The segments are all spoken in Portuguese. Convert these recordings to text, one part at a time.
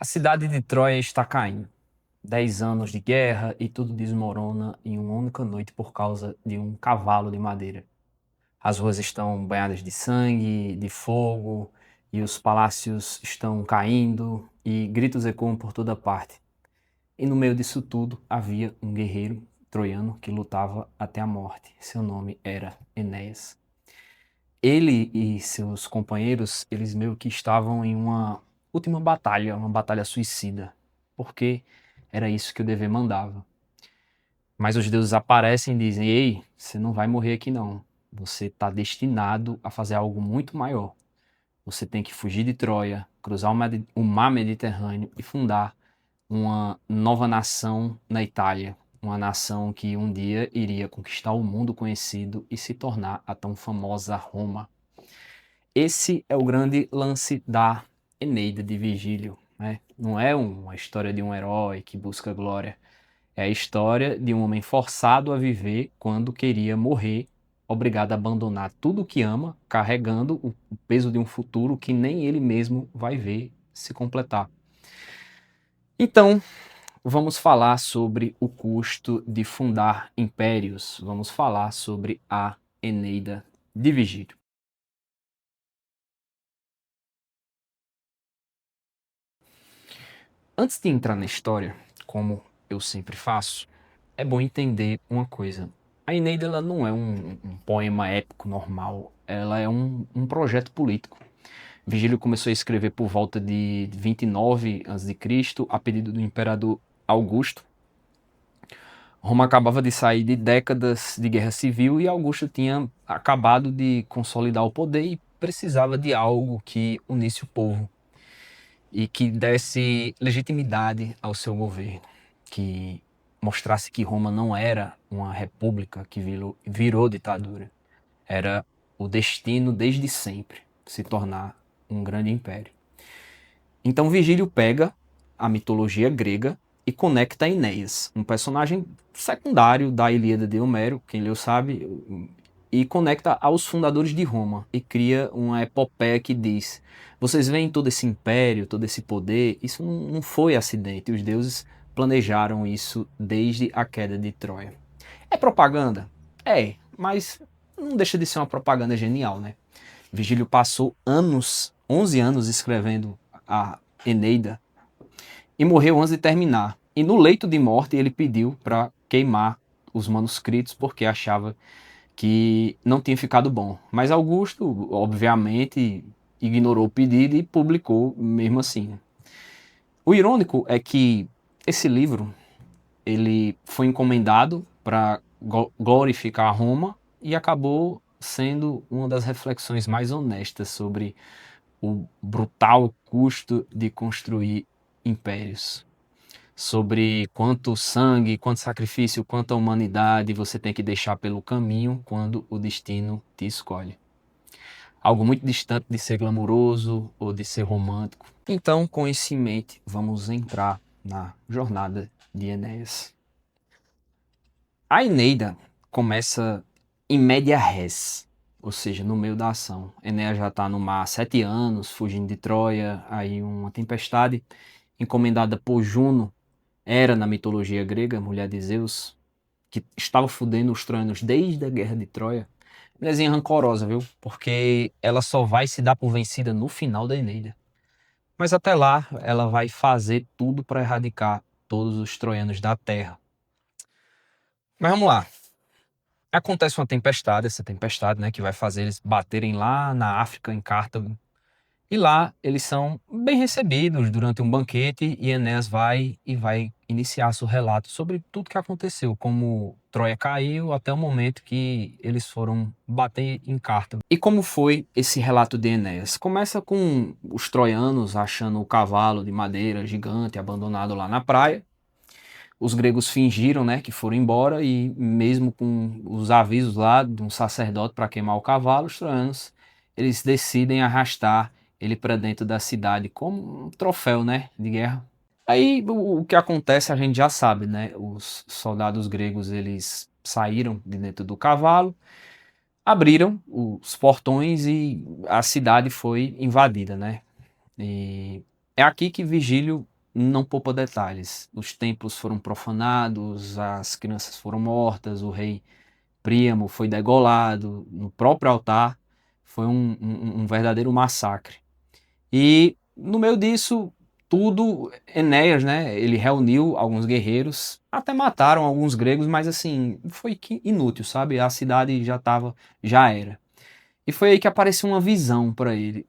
A cidade de Troia está caindo. 10 anos de guerra e tudo desmorona em uma única noite por causa de um cavalo de madeira. As ruas estão banhadas de sangue, de fogo, e os palácios estão caindo, e gritos ecoam por toda parte. E no meio disso tudo havia um guerreiro troiano que lutava até a morte. Seu nome era Enéas. Ele e seus companheiros, eles meio que estavam em uma última batalha, uma batalha suicida, porque era isso que o dever mandava. Mas os deuses aparecem e dizem: Ei, você não vai morrer aqui não. Você está destinado a fazer algo muito maior. Você tem que fugir de Troia, cruzar o mar Mediterrâneo e fundar uma nova nação na Itália. Uma nação que um dia iria conquistar o mundo conhecido e se tornar a tão famosa Roma. Esse é o grande lance da Eneida de Virgílio, né? Não é uma história de um herói que busca glória. É a história de um homem forçado a viver quando queria morrer, obrigado a abandonar tudo o que ama, carregando o peso de um futuro que nem ele mesmo vai ver se completar. Então, vamos falar sobre o custo de fundar impérios. Vamos falar sobre a Eneida de Virgílio. Antes de entrar na história, como eu sempre faço, é bom entender uma coisa. A Eneida ela não é um poema épico normal, ela é um projeto político. Virgílio começou a escrever por volta de 29 a.C., a pedido do imperador Augusto. Roma acabava de sair de décadas de guerra civil e Augusto tinha acabado de consolidar o poder e precisava de algo que unisse o povo e que desse legitimidade ao seu governo, que mostrasse que Roma não era uma república que virou ditadura, era o destino desde sempre se tornar um grande império. Então Virgílio pega a mitologia grega e conecta Enéas, um personagem secundário da Ilíada de Homero, quem leu sabe, e conecta aos fundadores de Roma e cria uma epopeia que diz: vocês veem todo esse império, todo esse poder, isso não foi acidente, os deuses planejaram isso desde a queda de Troia. É propaganda? É, mas não deixa de ser uma propaganda genial, né? Virgílio passou 11 anos escrevendo a Eneida e morreu antes de terminar. E no leito de morte ele pediu para queimar os manuscritos porque achava que não tinha ficado bom. Mas Augusto, obviamente, ignorou o pedido e publicou mesmo assim. O irônico é que esse livro ele foi encomendado para glorificar Roma e acabou sendo uma das reflexões mais honestas sobre o brutal custo de construir impérios. Sobre quanto sangue, quanto sacrifício, quanta humanidade você tem que deixar pelo caminho quando o destino te escolhe. Algo muito distante de ser glamuroso ou de ser romântico. Então, com isso em mente, vamos entrar na jornada de Enéas. A Eneida começa em média res, ou seja, no meio da ação. Enéas já está no mar há 7 anos, fugindo de Troia, aí uma tempestade encomendada por Juno, Hera na mitologia grega, mulher de Zeus, que estava fudendo os troianos desde a guerra de Troia. Mulherzinha rancorosa, viu? Porque ela só vai se dar por vencida no final da Eneida. Mas até lá, ela vai fazer tudo para erradicar todos os troianos da terra. Mas vamos lá. Acontece uma tempestade, essa tempestade, né, que vai fazer eles baterem lá na África, em Cartago. E lá eles são bem recebidos durante um banquete e Enéas vai iniciar seu relato sobre tudo que aconteceu, como Troia caiu até o momento que eles foram bater em Cartago. E como foi esse relato de Enéas? Começa com os troianos achando o cavalo de madeira gigante abandonado lá na praia. Os gregos fingiram, né, que foram embora e mesmo com os avisos lá de um sacerdote para queimar o cavalo, os troianos, eles decidem arrastar ele para dentro da cidade como um troféu, né, de guerra. Aí o que acontece a gente já sabe, né? Os soldados gregos eles saíram de dentro do cavalo, abriram os portões e a cidade foi invadida, né? E é aqui que Virgílio não poupa detalhes. Os templos foram profanados, as crianças foram mortas, o rei Príamo foi degolado no próprio altar. Foi um verdadeiro massacre. E no meio disso tudo, Enéas, né, ele reuniu alguns guerreiros, até mataram alguns gregos, mas assim, foi inútil, sabe? A cidade já era. E foi aí que apareceu uma visão para ele.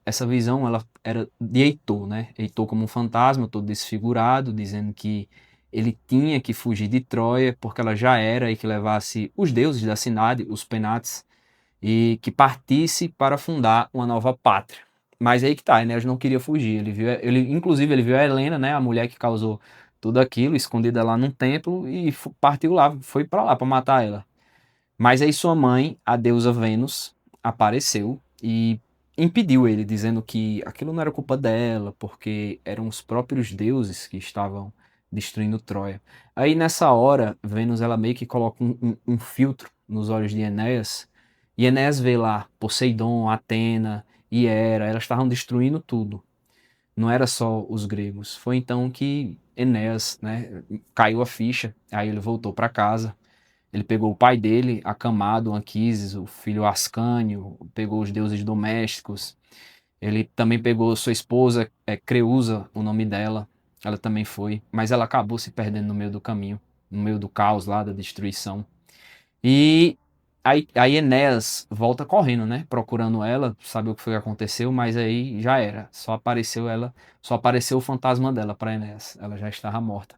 Essa visão, ela era de Heitor, né? Heitor como um fantasma, todo desfigurado, dizendo que ele tinha que fugir de Troia, porque ela já era, e que levasse os deuses da cidade, os Penates, e que partisse para fundar uma nova pátria. Mas aí que tá, Enéas não queria fugir. Inclusive, ele viu a Helena, né, a mulher que causou tudo aquilo, escondida lá num templo, e partiu lá, foi para lá para matar ela. Mas aí sua mãe, a deusa Vênus, apareceu e impediu ele, dizendo que aquilo não era culpa dela, porque eram os próprios deuses que estavam destruindo Troia. Aí nessa hora, Vênus ela meio que coloca um filtro nos olhos de Enéas, e Enéas vê lá Poseidon, Atena e Hera, elas estavam destruindo tudo. Não era só os gregos. Foi então que Enéas, né, caiu a ficha, aí ele voltou para casa. Ele pegou o pai dele, Acamado, Anquises, o filho Ascânio, pegou os deuses domésticos. Ele também pegou sua esposa, Creusa, o nome dela. Ela também foi, mas ela acabou se perdendo no meio do caminho, no meio do caos lá, da destruição. E aí Enéas volta correndo, né? Procurando ela, sabe o que foi que aconteceu, mas aí já era. Só apareceu o fantasma dela para Enéas. Ela já estava morta.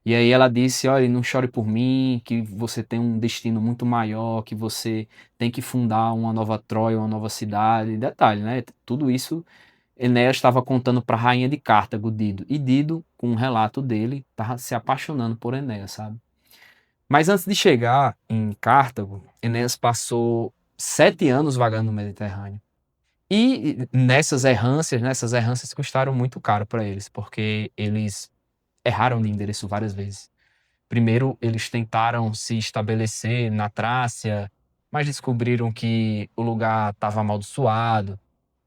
E aí ela disse: olha, não chore por mim, que você tem um destino muito maior, que você tem que fundar uma nova Troia, uma nova cidade. Detalhe, né? Tudo isso Enéas estava contando para a rainha de Cartago, Dido. E Dido, com um relato dele, estava se apaixonando por Enéas, sabe? Mas antes de chegar em Cartago, Enéas passou 7 anos vagando no Mediterrâneo. E nessas errâncias custaram muito caro para eles, porque eles erraram de endereço várias vezes. Primeiro, eles tentaram se estabelecer na Trácia, mas descobriram que o lugar estava amaldiçoado,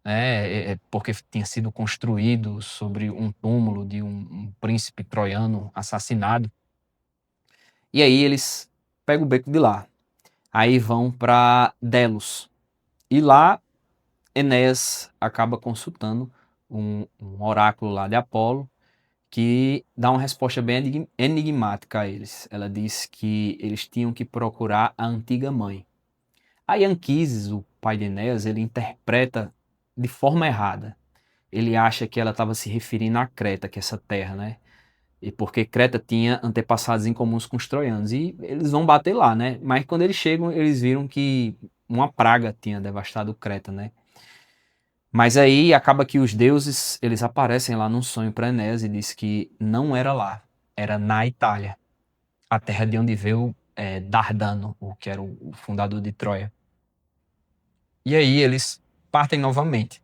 né, porque tinha sido construído sobre um túmulo de um príncipe troiano assassinado. E aí eles pegam o beco de lá. Aí vão para Delos. E lá Enéas acaba consultando um oráculo lá de Apolo, que dá uma resposta bem enigmática a eles. Ela diz que eles tinham que procurar a antiga mãe. Aí Anquises, o pai de Enéas, ele interpreta de forma errada. Ele acha que ela estava se referindo a Creta, que é essa terra, né? E porque Creta tinha antepassados em comuns com os troianos. E eles vão bater lá, né? Mas quando eles chegam, eles viram que uma praga tinha devastado Creta, né? Mas aí acaba que os deuses, eles aparecem lá num sonho para Enéas e diz que não era lá, era na Itália, a terra de onde veio Dardano, o que era o fundador de Troia. E aí eles partem novamente.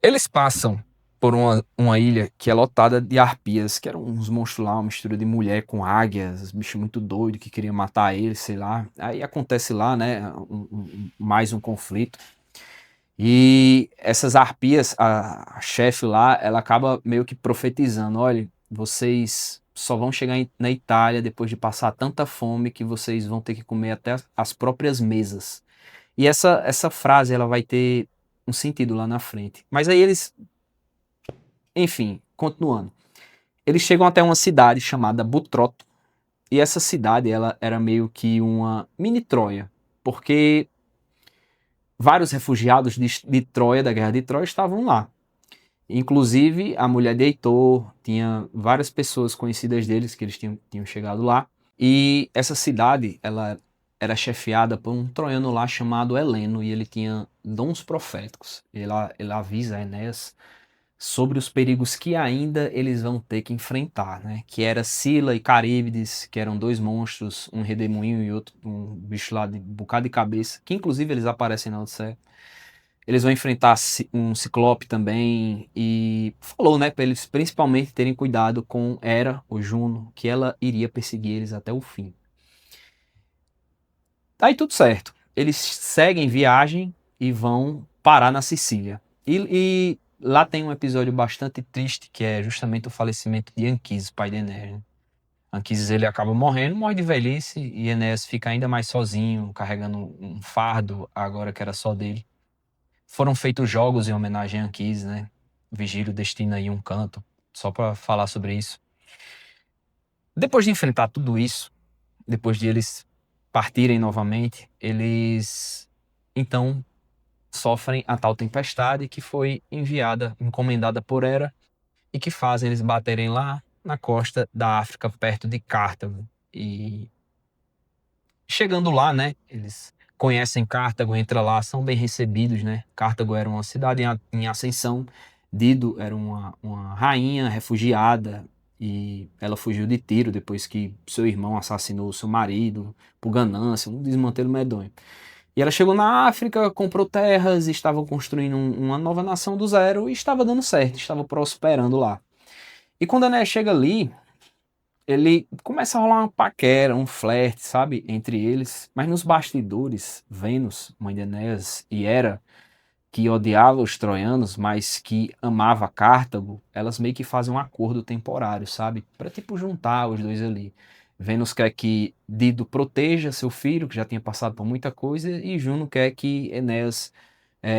Eles passam por uma ilha que é lotada de arpias, que eram uns monstros lá, uma mistura de mulher com águias, bicho muito doido que queria matar eles, sei lá. Aí acontece lá, né, mais um conflito. E essas arpias, a chefe lá, ela acaba meio que profetizando: olha, vocês só vão chegar na Itália depois de passar tanta fome que vocês vão ter que comer até as próprias mesas. E essa frase, ela vai ter um sentido lá na frente. Mas aí eles, enfim, continuando. Eles chegam até uma cidade chamada Butroto. E essa cidade, ela era meio que uma mini Troia, porque vários refugiados de Troia, da Guerra de Troia, estavam lá. Inclusive, a mulher de Heitor, tinha várias pessoas conhecidas deles que eles tinham chegado lá. E essa cidade, ela era chefiada por um troiano lá chamado Heleno, e ele tinha dons proféticos. Ele avisa a Enéas sobre os perigos que ainda eles vão ter que enfrentar, né? Que era Sila e Caríbides, que eram dois monstros, um redemoinho e outro, um bicho lá de bocado de cabeça, que inclusive eles aparecem na Odisseia. Eles vão enfrentar um ciclope também e falou, né, para eles principalmente terem cuidado com Hera, o Juno, que ela iria perseguir eles até o fim. Aí tudo certo. Eles seguem viagem e vão parar na Sicília. E lá tem um episódio bastante triste, que é justamente o falecimento de Anquises, pai de Enéas, né? Anquises ele acaba morrendo, morre de velhice, e Enéas fica ainda mais sozinho, carregando um fardo, agora que era só dele. Foram feitos jogos em homenagem a Anquises, né? Vigílio destina aí um canto, só para falar sobre isso. Depois de enfrentar tudo isso, depois de eles partirem novamente, eles então sofrem a tal tempestade que foi enviada, encomendada por Hera, e que fazem eles baterem lá na costa da África, perto de Cartago. E chegando lá, né, eles conhecem Cartago, entram lá, são bem recebidos, né? Cartago era uma cidade em ascensão, Dido era uma rainha refugiada e ela fugiu de Tiro depois que seu irmão assassinou seu marido por ganância, um desmantelo medonho. E ela chegou na África, comprou terras, estavam construindo uma nova nação do zero e estava dando certo, estava prosperando lá. E quando Enéas chega ali, ele começa a rolar uma paquera, um flerte, sabe, entre eles. Mas nos bastidores, Vênus, mãe de Enéas, e Hera, que odiava os troianos, mas que amava Cartago, elas meio que fazem um acordo temporário, sabe? Para tipo juntar os dois ali. Vênus quer que Dido proteja seu filho, que já tinha passado por muita coisa, e Juno quer que Enéas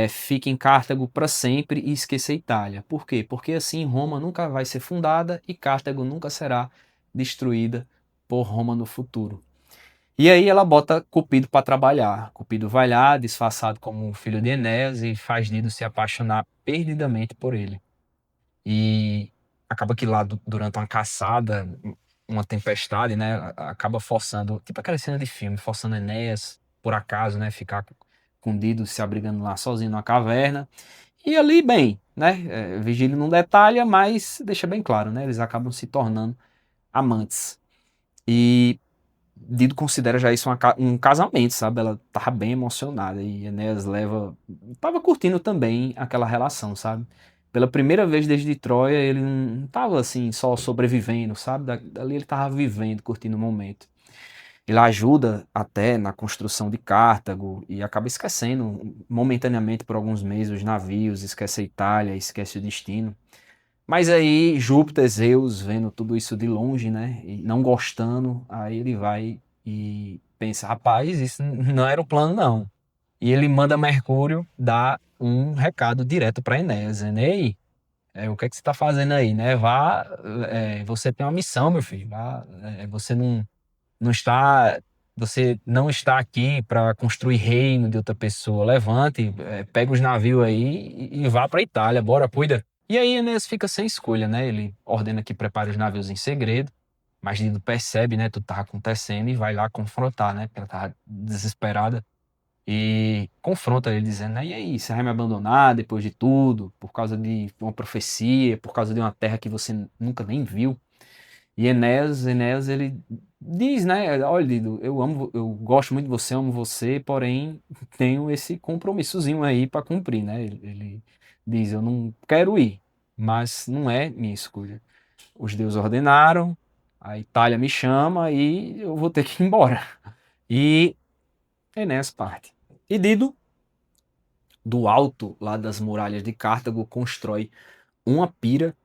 fique em Cartago para sempre e esqueça a Itália. Por quê? Porque assim Roma nunca vai ser fundada e Cartago nunca será destruída por Roma no futuro. E aí ela bota Cupido para trabalhar. Cupido vai lá, disfarçado como filho de Enéas, e faz Dido se apaixonar perdidamente por ele. E acaba que lá durante uma caçada, uma tempestade, né, acaba forçando, tipo aquela cena de filme, forçando Enéas, por acaso, né, ficar com Dido se abrigando lá sozinho numa caverna. E ali, bem, né, Virgílio não detalha, mas deixa bem claro, né, eles acabam se tornando amantes. E Dido considera já isso um casamento, sabe? Ela tava bem emocionada e Enéas leva. Tava curtindo também aquela relação, sabe? Pela primeira vez desde Troia, ele não tava assim só sobrevivendo, sabe? Dali ele tava vivendo, curtindo o momento. Ele ajuda até na construção de Cartago e acaba esquecendo momentaneamente por alguns meses os navios, esquece a Itália, esquece o destino. Mas aí Júpiter, Zeus, vendo tudo isso de longe, né, e não gostando, aí ele vai e pensa, rapaz, isso não era o plano não. E ele manda Mercúrio dar um recado direto para Enéas, Enei, o que é que você está fazendo aí, né? Vá, você tem uma missão, meu filho. Vá, não está, você não está aqui para construir reino de outra pessoa. Levante, pega os navios aí e vá para Itália, bora, cuida. E aí Enéas fica sem escolha, né? Ele ordena que prepare os navios em segredo, mas Dido percebe, né, tudo tá acontecendo e vai lá confrontar, né? Porque ela tava desesperada e confronta ele dizendo, né, e aí, você vai me abandonar depois de tudo, por causa de uma profecia, por causa de uma terra que você nunca nem viu? E Enéas ele diz, né, olha, Dido, eu amo, eu gosto muito de você, amo você, porém tenho esse compromissozinho aí para cumprir, né? Ele diz, eu não quero ir, mas não é minha escolha. Os deuses ordenaram, a Itália me chama e eu vou ter que ir embora. E Enéas parte. E Dido, do alto lá das muralhas de Cartago, constrói uma pira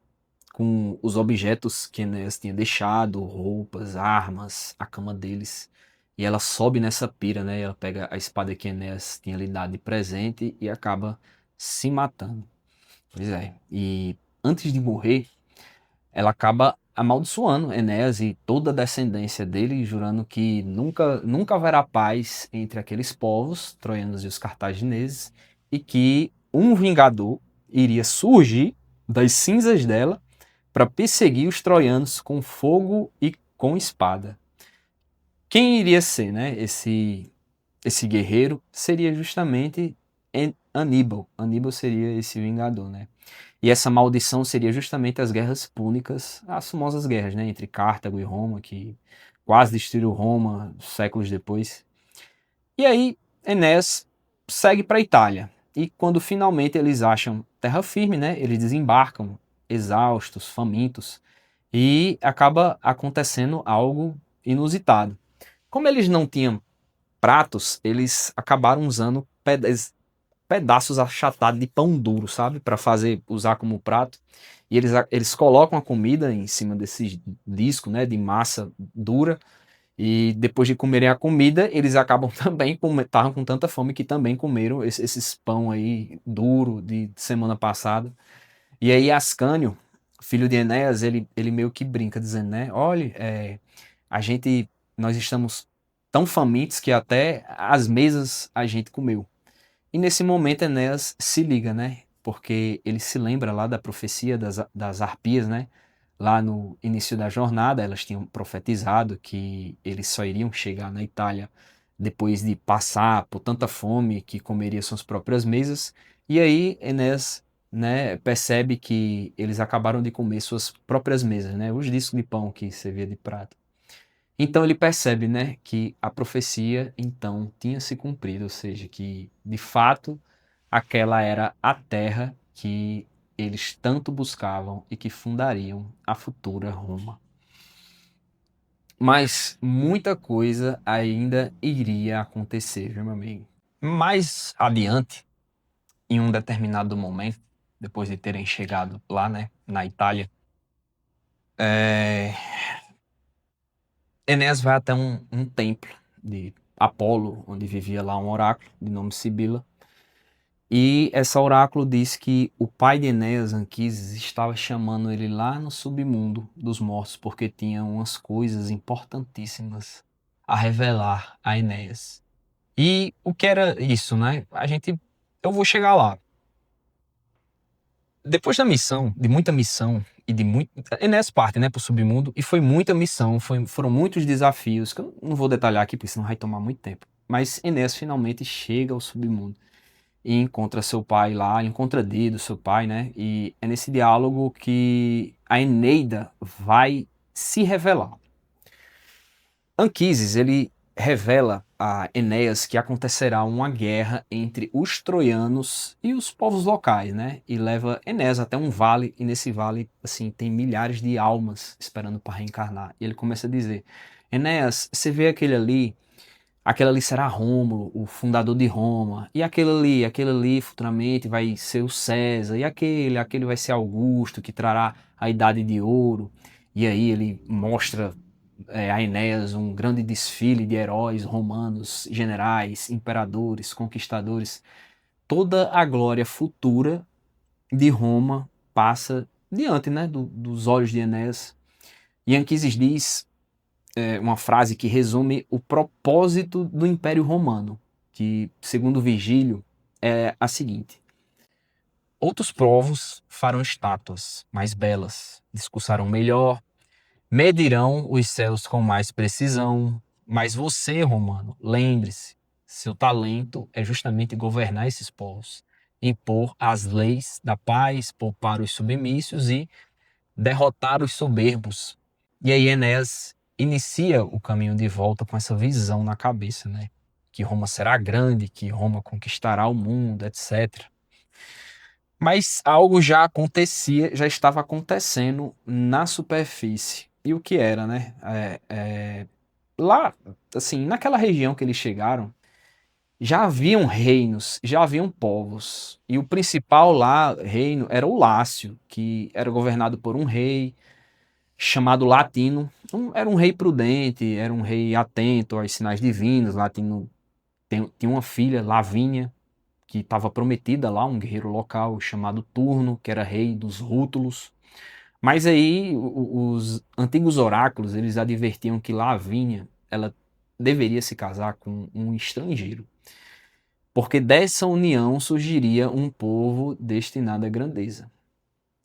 com os objetos que Enéas tinha deixado, roupas, armas, a cama deles. E ela sobe nessa pira, né? Ela pega a espada que Enéas tinha lhe dado de presente e acaba se matando. Pois é. E antes de morrer, ela acaba amaldiçoando Enéas e toda a descendência dele, jurando que nunca haverá paz entre aqueles povos, troianos e os cartagineses, e que um vingador iria surgir das cinzas dela para perseguir os troianos com fogo e com espada. Quem iria ser, né, esse guerreiro? Seria justamente Aníbal. Aníbal seria esse vingador, né? E essa maldição seria justamente as guerras púnicas, as famosas guerras, né, entre Cartago e Roma, que quase destruiu Roma séculos depois. E aí Enéas segue para a Itália. E quando finalmente eles acham terra firme, né, eles desembarcam exaustos, famintos, e acaba acontecendo algo inusitado. Como eles não tinham pratos, eles acabaram usando pedaços achatados de pão duro, sabe? Para usar como prato. E eles colocam a comida em cima desse disco, né? De massa dura. E depois de comerem a comida, eles acabam também, estavam com tanta fome que também comeram esses pão aí duro de semana passada. E aí Ascânio, filho de Enéas, ele meio que brinca, dizendo, né? Olha, a gente, nós estamos tão famintos que até as mesas a gente comeu. E nesse momento Enéas se liga, né? Porque ele se lembra lá da profecia das harpias, né? Lá no início da jornada, elas tinham profetizado que eles só iriam chegar na Itália depois de passar por tanta fome que comeria suas próprias mesas. E aí Enéas, né, percebe que eles acabaram de comer suas próprias mesas, né? Os discos de pão que servia de prato. Então ele percebe, né, que a profecia então tinha se cumprido, ou seja, que de fato aquela era a terra que eles tanto buscavam e que fundariam a futura Roma. Mas muita coisa ainda iria acontecer, viu, meu amigo? Mais adiante, em um determinado momento, depois de terem chegado lá, né, na Itália, Enéas vai até um templo de Apolo, onde vivia lá um oráculo de nome Sibila. E essa oráculo diz que o pai de Enéas, Anquises, estava chamando ele lá no submundo dos mortos, porque tinha umas coisas importantíssimas a revelar a Enéas. E o que era isso, né? Eu vou chegar lá. Depois da missão, de muita missão e de muito. Enéas parte, né, pro submundo, e foi muita missão, foram muitos desafios, que eu não vou detalhar aqui, porque senão vai tomar muito tempo. Mas Enéas finalmente chega ao submundo e encontra seu pai lá, encontra Dido, seu pai, né? E é nesse diálogo que a Eneida vai se revelar. Anquises, ele revela a Enéas que acontecerá uma guerra entre os troianos e os povos locais, né? E leva Enéas até um vale, e nesse vale, assim, tem milhares de almas esperando para reencarnar. E ele começa a dizer: Enéas, você vê aquele ali será Rômulo, o fundador de Roma, e aquele ali futuramente vai ser o César, e aquele vai ser Augusto, que trará a Idade de Ouro. E aí ele mostra a Enéas um grande desfile de heróis romanos, generais, imperadores, conquistadores. Toda a glória futura de Roma passa diante, né, dos olhos de Enéas. E Anquises diz uma frase que resume o propósito do Império Romano, que, segundo Virgílio, é a seguinte: outros povos farão estátuas mais belas, discursarão melhor, medirão os céus com mais precisão, mas você, romano, lembre-se, seu talento é justamente governar esses povos, impor as leis da paz, poupar os submissos e derrotar os soberbos. E aí Enéas inicia o caminho de volta com essa visão na cabeça, né? Que Roma será grande, que Roma conquistará o mundo, etc. Mas algo já acontecia, já estava acontecendo na superfície. E o que era, né? Lá, assim, naquela região que eles chegaram, já haviam reinos, já haviam povos. E o principal lá, reino, era o Lácio, que era governado por um rei chamado Latino. Era um rei prudente, era um rei atento aos sinais divinos. Latino tinha uma filha, Lavínia, que estava prometida lá, um guerreiro local chamado Turno, que era rei dos Rútulos. Mas aí os antigos oráculos, eles advertiam que Lavínia, ela deveria se casar com um estrangeiro, porque dessa união surgiria um povo destinado à grandeza.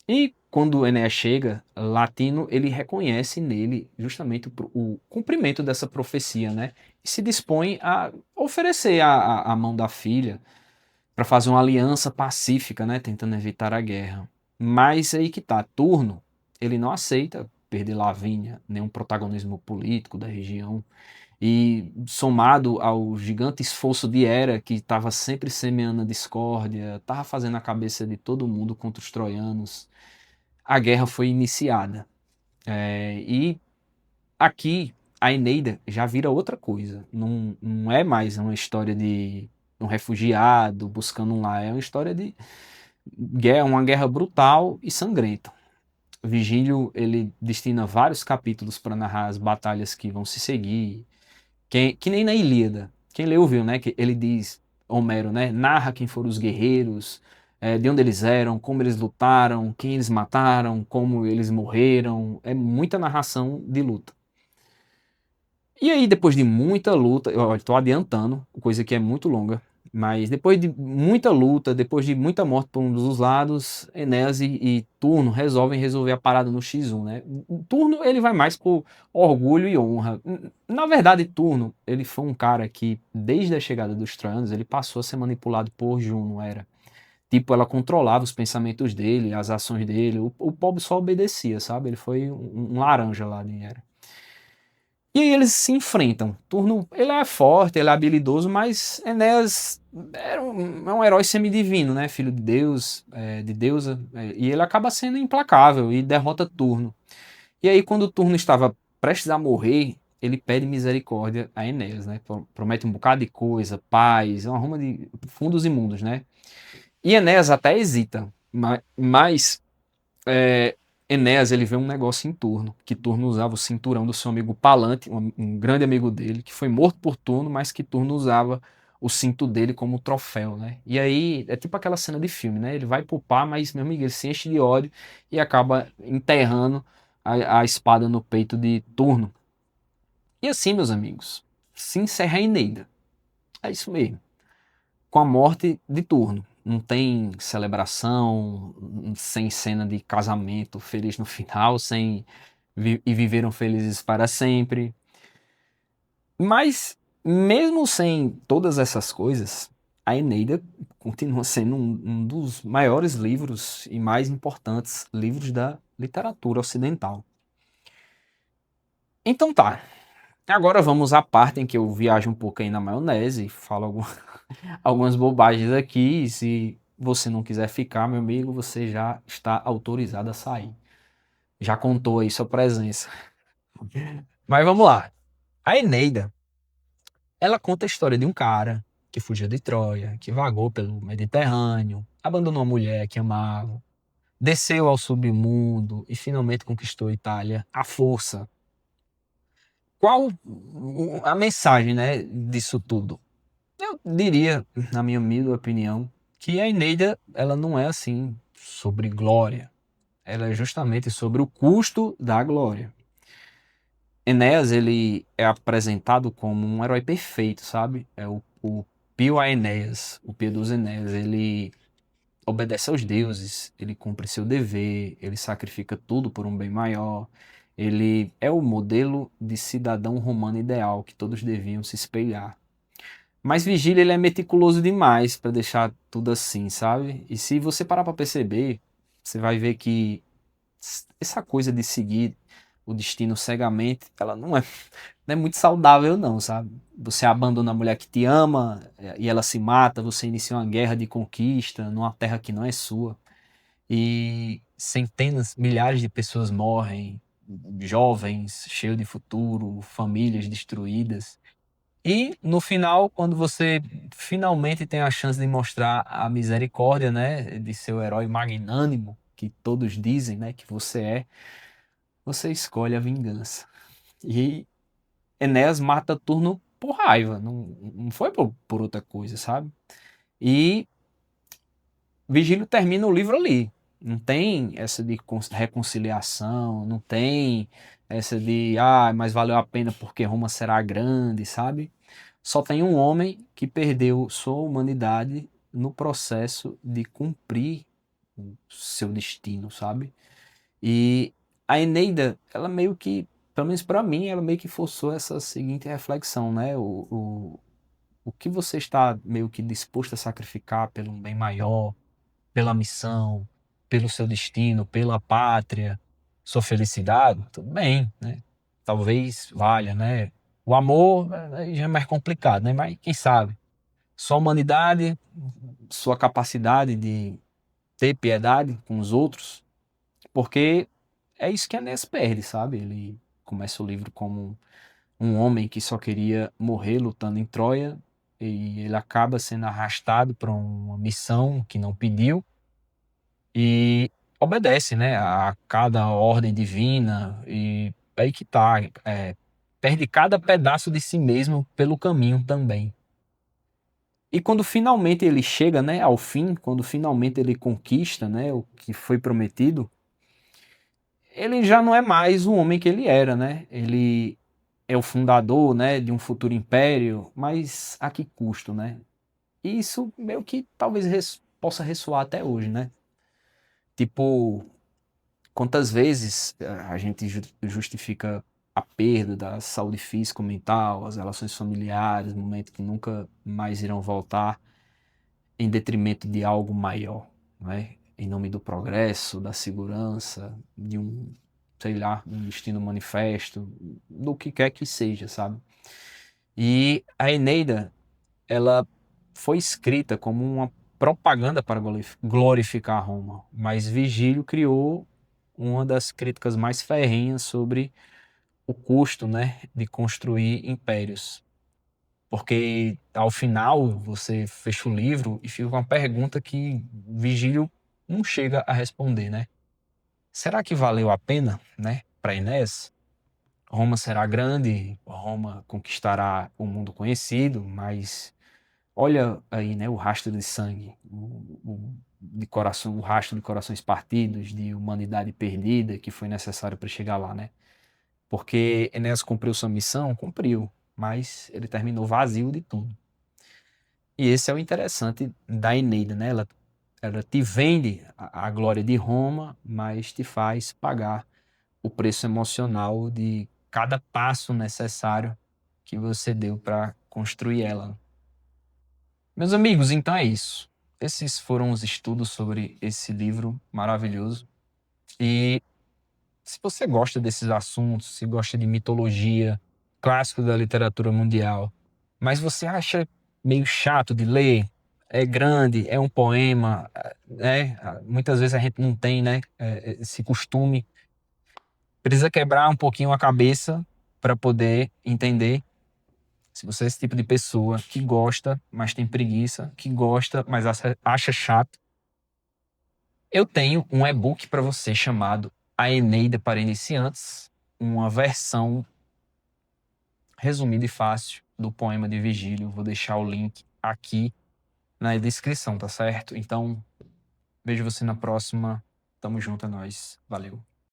E quando Enéas chega, Latino, ele reconhece nele justamente o cumprimento dessa profecia, né? E se dispõe a oferecer a mão da filha para fazer uma aliança pacífica, né? Tentando evitar a guerra. Mas aí que tá, Turno, ele não aceita perder Lavínia, nenhum protagonismo político da região. E somado ao gigante esforço de Hera, que estava sempre semeando a discórdia, estava fazendo a cabeça de todo mundo contra os troianos, a guerra foi iniciada. E aqui a Eneida já vira outra coisa. Não é mais uma história de um refugiado buscando um lar. É uma história de guerra, uma guerra brutal e sangrenta. Virgílio, ele destina vários capítulos para narrar as batalhas que vão se seguir, que nem na Ilíada. Quem leu viu, né? Que ele diz, Homero, né? Narra quem foram os guerreiros, de onde eles eram, como eles lutaram, quem eles mataram, como eles morreram. É muita narração de luta. E aí, depois de muita luta, eu estou adiantando, coisa que é muito longa, mas depois de muita luta, depois de muita morte por um dos lados, Enéas e Turno resolver a parada no X1, né? Turno, ele vai mais por orgulho e honra. Na verdade, Turno, ele foi um cara que, desde a chegada dos troianos, ele passou a ser manipulado por Juno, era. Tipo, ela controlava os pensamentos dele, as ações dele, o pobre só obedecia, sabe? Ele foi um laranja lá de Hera. E aí eles se enfrentam. Turno, ele é forte, ele é habilidoso, mas Enéas é um herói semidivino, né? Filho de Deus, de deusa, e ele acaba sendo implacável e derrota Turno. E aí, quando Turno estava prestes a morrer, ele pede misericórdia a Enéas, né? Promete um bocado de coisa, paz, uma ruma de fundos imundos, né? E Enéas até hesita, mas Enéas, ele vê um negócio em Turno, que Turno usava o cinturão do seu amigo Palante, um grande amigo dele, que foi morto por Turno, mas que Turno usava o cinto dele como troféu, né? E aí, é tipo aquela cena de filme, né? Ele vai poupar, mas, meu amigo, ele se enche de ódio e acaba enterrando a espada no peito de Turno. E assim, meus amigos, se encerra a Eneida. É isso mesmo. Com a morte de Turno. Não tem celebração, sem cena de casamento feliz no final, sem e viveram felizes para sempre. Mas, mesmo sem todas essas coisas, a Eneida continua sendo um dos maiores livros e mais importantes livros da literatura ocidental. Então tá, agora vamos à parte em que eu viajo um pouco aí na maionese, falo algumas bobagens aqui, e se você não quiser ficar, meu amigo, você já está autorizado a sair. Já contou aí sua presença. Mas vamos lá. A Eneida, ela conta a história de um cara que fugiu de Troia, que vagou pelo Mediterrâneo, abandonou a mulher que amava, desceu ao submundo e finalmente conquistou a Itália à força. Qual a mensagem, né, disso tudo? Eu diria, na minha humilde opinião, que a Eneida, ela não é assim sobre glória. Ela é justamente sobre o custo da glória. Enéas, ele é apresentado como um herói perfeito, sabe? É o Pio a Enéas, o piedoso Enéas. Ele obedece aos deuses, ele cumpre seu dever, ele sacrifica tudo por um bem maior. Ele é o modelo de cidadão romano ideal que todos deviam se espelhar. Mas Vigílio, ele é meticuloso demais para deixar tudo assim, sabe? E se você parar para perceber, você vai ver que essa coisa de seguir o destino cegamente, ela não é muito saudável não, sabe? Você abandona a mulher que te ama e ela se mata, você inicia uma guerra de conquista numa terra que não é sua. E centenas, milhares de pessoas morrem, jovens, cheios de futuro, famílias destruídas. E no final, quando você finalmente tem a chance de mostrar a misericórdia, né, de seu herói magnânimo, que todos dizem, né, que você escolhe a vingança. E Enéas mata Turno por raiva, não foi por outra coisa, sabe? E Vigílio termina o livro ali. Não tem essa de reconciliação, não tem essa de, mas valeu a pena porque Roma será grande, sabe? Só tem um homem que perdeu sua humanidade no processo de cumprir o seu destino, sabe? E a Eneida, ela meio que, pelo menos para mim, ela meio que forçou essa seguinte reflexão, né? O que você está meio que disposto a sacrificar pelo um bem maior, pela missão, pelo seu destino, pela pátria, sua felicidade, tudo bem, né? Talvez valha, né? O amor aí já é mais complicado, né? Mas quem sabe? Sua humanidade, sua capacidade de ter piedade com os outros, porque é isso que Enéas perde, sabe? Ele começa o livro como um homem que só queria morrer lutando em Troia. e ele acaba sendo arrastado para uma missão que não pediu e obedece, né, a cada ordem divina e aí que tá, perde cada pedaço de si mesmo pelo caminho também. E quando finalmente ele chega, né, ao fim, quando finalmente ele conquista, né, o que foi prometido, ele já não é mais o homem que ele era, né? Ele é o fundador, né, de um futuro império, mas a que custo, né? E isso meio que talvez possa ressoar até hoje, né? Tipo, quantas vezes a gente justifica a perda da saúde física ou mental, as relações familiares, momentos que nunca mais irão voltar, em detrimento de algo maior, não é? Em nome do progresso, da segurança, de um, sei lá, um destino manifesto, do que quer que seja, sabe? E a Eneida, ela foi escrita como uma propaganda para glorificar Roma, mas Virgílio criou uma das críticas mais ferrenhas sobre o custo, né, de construir impérios. Porque ao final você fecha o livro e fica uma pergunta que Virgílio não chega a responder, né? Será que valeu a pena, né, para Enéas? Roma será grande, Roma conquistará o mundo conhecido, mas olha aí, né, o rastro de sangue, de coração, o rastro de corações partidos, de humanidade perdida que foi necessário para chegar lá, né? Porque Enéas cumpriu sua missão, cumpriu, mas ele terminou vazio de tudo. E esse é o interessante da Eneida, né? Ela te vende a glória de Roma, mas te faz pagar o preço emocional de cada passo necessário que você deu para construir ela. Meus amigos, então é isso. Esses foram os estudos sobre esse livro maravilhoso. E se você gosta desses assuntos, se gosta de mitologia, clássico da literatura mundial, mas você acha meio chato de ler, é grande, é um poema, né? Muitas vezes a gente não tem, né, esse costume. Precisa quebrar um pouquinho a cabeça para poder entender. Se você é esse tipo de pessoa que gosta, mas tem preguiça, que gosta, mas acha chato, eu tenho um e-book para você chamado A Eneida para Iniciantes, uma versão resumida e fácil do poema de Virgílio. Vou deixar o link aqui na descrição, tá certo? Então, vejo você na próxima. Tamo junto, é nóis. Valeu.